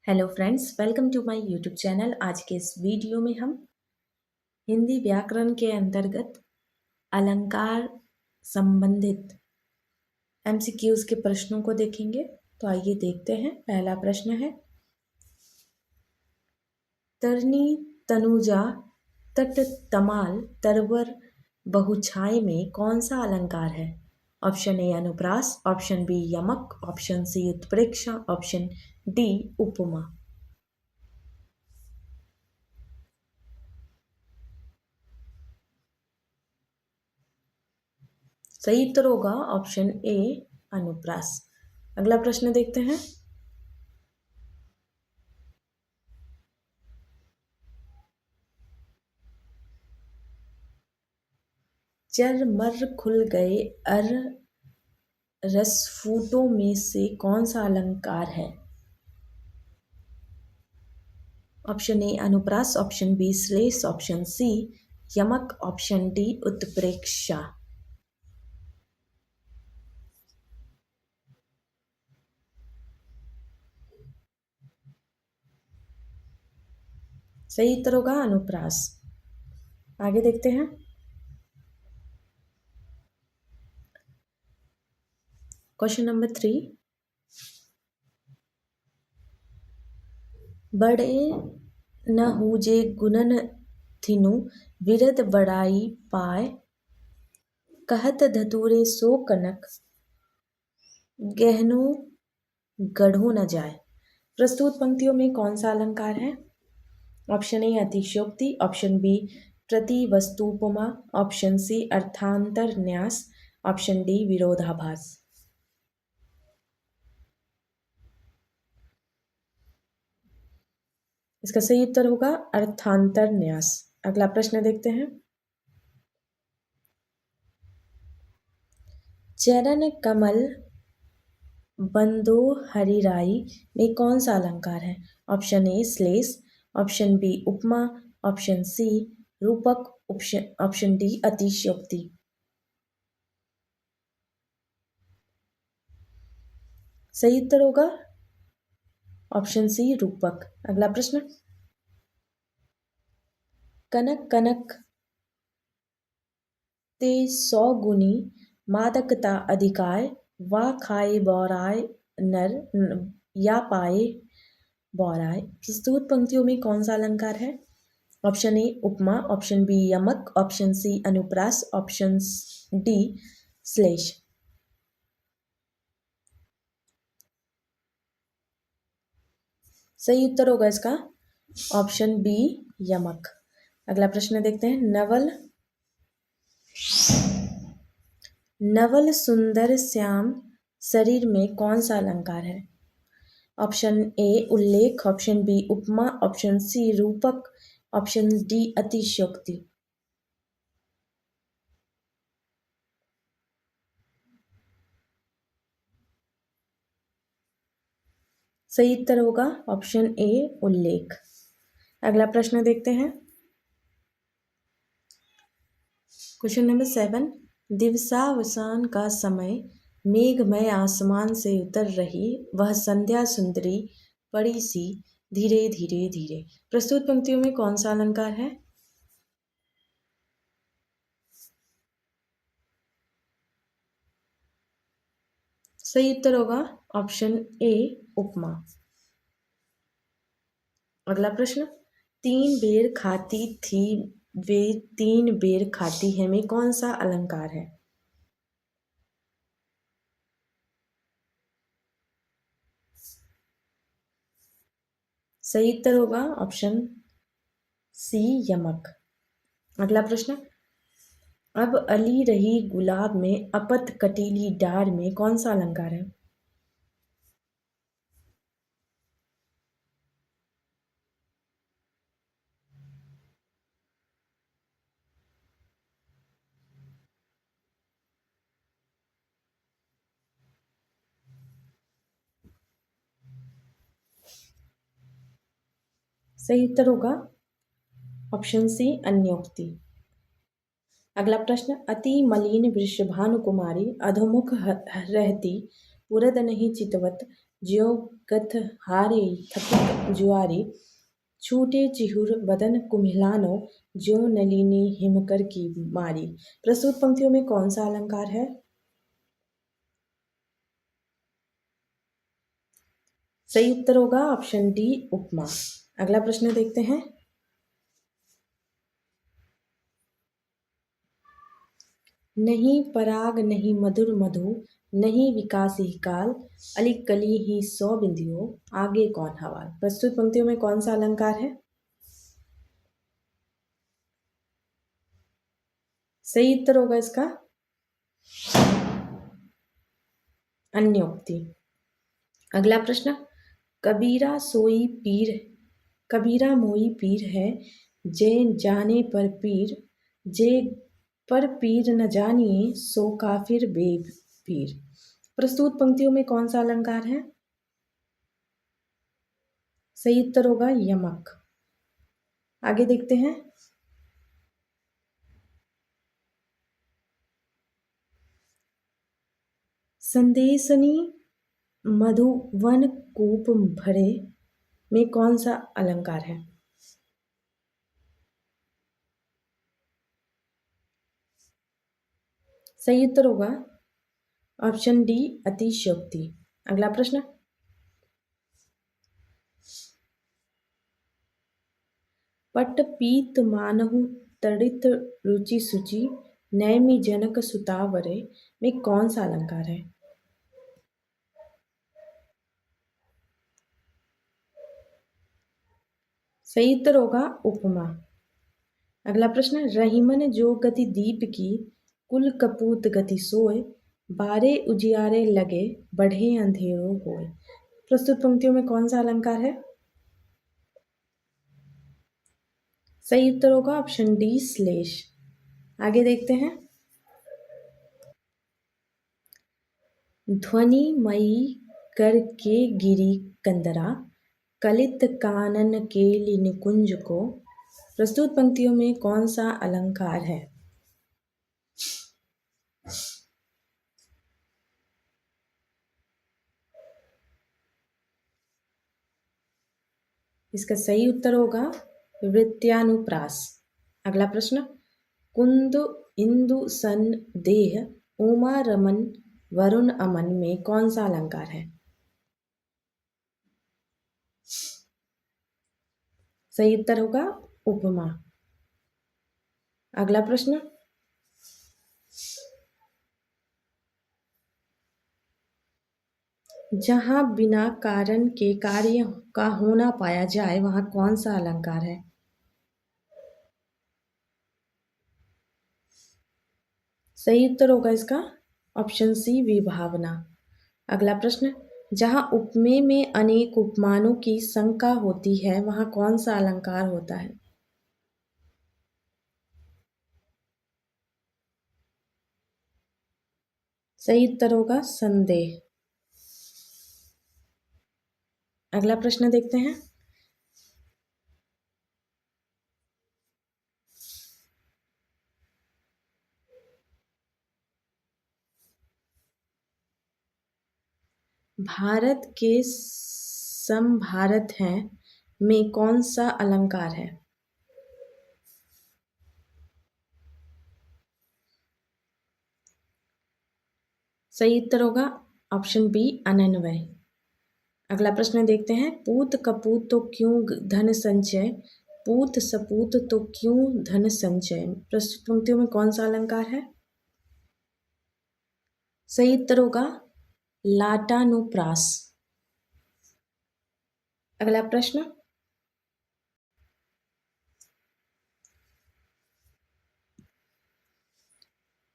Hello friends, welcome to my YouTube channel. आज के इस वीडियो में हम हिंदी व्याकरण के अंतर्गत अलंकार संबंधित एमसीक्यूज के प्रश्नों को देखेंगे। तो आइए देखते हैं। पहला प्रश्न है, तरनी तनुजा तट तमाल तरवर बहुछाई में कौन सा अलंकार है? ऑप्शन ए अनुप्रास, ऑप्शन बी यमक, ऑप्शन सी उत्प्रेक्षा, ऑप्शन डी उपमा। सही उत्तर होगा ऑप्शन ए अनुप्रास। अगला प्रश्न देखते हैं। चर मर खुल गए अर रसफूटों में से कौन सा अलंकार है? ऑप्शन ए अनुप्रास, ऑप्शन बी श्लेष, ऑप्शन सी यमक, ऑप्शन डी उत्प्रेक्षा। सही उत्तर होगा अनुप्रास। आगे देखते हैं। क्वेश्चन नंबर 3, बड़े न हुजे गुणन थिनु विरद बड़ाई पाए कहत धतूरे सो कनक गहनो गढ़ो न जाए। प्रस्तुत पंक्तियों में कौन सा अलंकार है? ऑप्शन ए अतिशयोक्ति, ऑप्शन बी प्रतिवस्तुपमा, ऑप्शन सी अर्थांतर न्यास, ऑप्शन डी विरोधाभास। इसका सही उत्तर होगा अर्थांतर न्यास। अगला प्रश्न देखते हैं। चरण कमल बंदो हरिराई में कौन सा अलंकार है? ऑप्शन ए श्लेष, ऑप्शन बी उपमा, ऑप्शन सी रूपक, ऑप्शन डी अतिशयोक्ति। सही उत्तर होगा ऑप्शन सी रूपक। अगला प्रश्न, कनक कनक ते 100 गुनी मादकता अधिकाय वा खाए बौराय नर या पाए बौराय। प्रस्तुत पंक्तियों में कौन सा अलंकार है? ऑप्शन ए उपमा, ऑप्शन बी यमक, ऑप्शन सी अनुप्रास, ऑप्शन डी श्लेष। सही उत्तर होगा इसका ऑप्शन बी यमक। अगला प्रश्न देखते हैं। नवल सुंदर श्याम शरीर में कौन सा अलंकार है? ऑप्शन ए उल्लेख, ऑप्शन बी उपमा, ऑप्शन सी रूपक, ऑप्शन डी अतिशयोक्ति। सही उत्तर होगा ऑप्शन ए उल्लेख। अगला प्रश्न देखते हैं। क्वेश्चन नंबर 7, दिवसावसान का समय मेघमय आसमान से उतर रही वह संध्या सुंदरी पड़ी सी धीरे धीरे धीरे। प्रस्तुत पंक्तियों में कौन सा अलंकार है? सही उत्तर होगा ऑप्शन ए उपमा। अगला प्रश्न, 3 बेर खाती थी वे 3 बेर खाती है में कौन सा अलंकार है? सही उत्तर होगा ऑप्शन सी यमक। अगला प्रश्न, अब अली रही गुलाब में अपत कटीली डार में कौन सा अलंकार है? सही उत्तर होगा ऑप्शन सी अन्योक्ति। अगला प्रश्न, अति मलिन वृषभानु कुमारी अधोमुख रहती पुरद नहीं चितवत ज्यो गथ हारे थकित जुआरी, छूटे चिहुर बदन कुम्हिलानो, ज्यो नलिनी हिमकर की मारी। प्रस्तुत पंक्तियों में कौन सा अलंकार है? सही उत्तर होगा ऑप्शन डी उपमा। अगला प्रश्न देखते हैं। नहीं पराग नहीं मधुर मधु, नहीं विकास ही काल, अली कली ही सौ बिंदियों, आगे कौन हवाल। प्रस्तुत पंक्तियों में कौन सा अलंकार है? सही उत्तर होगा इसका अन्योक्ति। अगला प्रश्न। कबीरा सोई पीर, कबीरा मोई पीर है, जे जाने पर पीर, जे पर पीर न जानिए, सो काफिर बे पीर। प्रस्तुत पंक्तियों में कौन सा अलंकार है? सही उत्तर होगा यमक। आगे देखते हैं। संदेशनी मधुवन कूप भरे में कौन सा अलंकार है? सही उत्तर होगा ऑप्शन डी अतिशयोक्ति। अगला प्रश्न। पट पीत मानहु तड़ित रुचि सुचि, नैमि जनक सुतावरे में कौन सा अलंकार है? सही उत्तर होगा उपमा। अगला प्रश्न। रहीमन जो गति दीप की, कुल कपूत गति सोए, बारे उजियारे लगे, बढ़े अंधेरों होए। प्रस्तुत पंक्तियों में कौन सा अलंकार है? सही उत्तर होगा ऑप्शन डी श्लेष। आगे देखते हैं। ध्वनिमयी करके गिरी कंदरा, कलित कानन केलि निकुंज को। प्रस्तुत पंक्तियों में कौन सा अलंकार है? इसका सही उत्तर होगा वृत्यानुप्रास। अगला प्रश्न। कुंद इंदु सन देह, उमा रमन वरुण अमन में कौन सा अलंकार है? सही उत्तर होगा उपमा। अगला प्रश्न। जहां बिना कारण के कार्य का होना पाया जाए वहां कौन सा अलंकार है? सही उत्तर होगा इसका ऑप्शन सी विभावना। अगला प्रश्न। जहां उपमेय में अनेक उपमानों की शंका होती है वहां कौन सा अलंकार होता है? सही उत्तर होगा संदेह। अगला प्रश्न देखते हैं। भारत के समभारत हैं में कौन सा अलंकार है? सही उत्तर होगा ऑप्शन बी अनन्वय। अगला प्रश्न देखते हैं। पूत कपूत तो क्यों धन संचय, पूत सपूत तो क्यों धन संचय। प्रस्तुत पंक्तियों में कौन सा अलंकार है? सही उत्तर होगा लाटानुप्रास। अगला प्रश्न।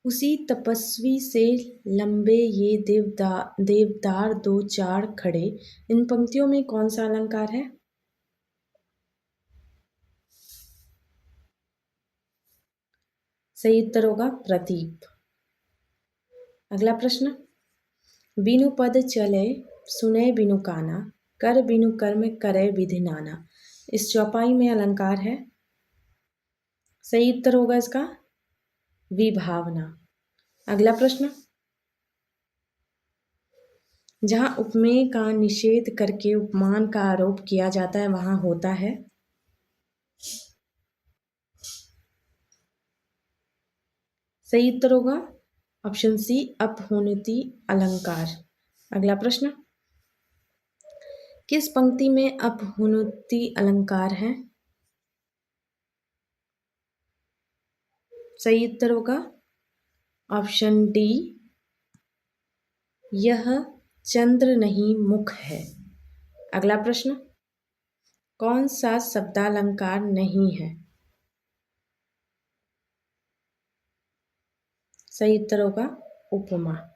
उसी तपस्वी से लंबे ये देवदार दो चार खड़े। इन पंक्तियों में कौन सा अलंकार है? सही उत्तर होगा प्रतीप। अगला प्रश्न। बिनु पद चले सुने बिनु काना, कर बिनु कर्म करे विधि नाना। इस चौपाई में अलंकार है। सही उत्तर होगा इसका विभावना। अगला प्रश्न। जहाँ उपमेय का निषेध करके उपमान का आरोप किया जाता है वहाँ होता है। सही उत्तर होगा ऑप्शन सी अपहोनिति अलंकार। अगला प्रश्न, किस पंक्ति में अपहोनिति अलंकार है? सही उत्तर होगा ऑप्शन डी, यह चंद्र नहीं मुख है। अगला प्रश्न, कौन सा शब्दालंकार नहीं है? सही उत्तर होगा उपमा।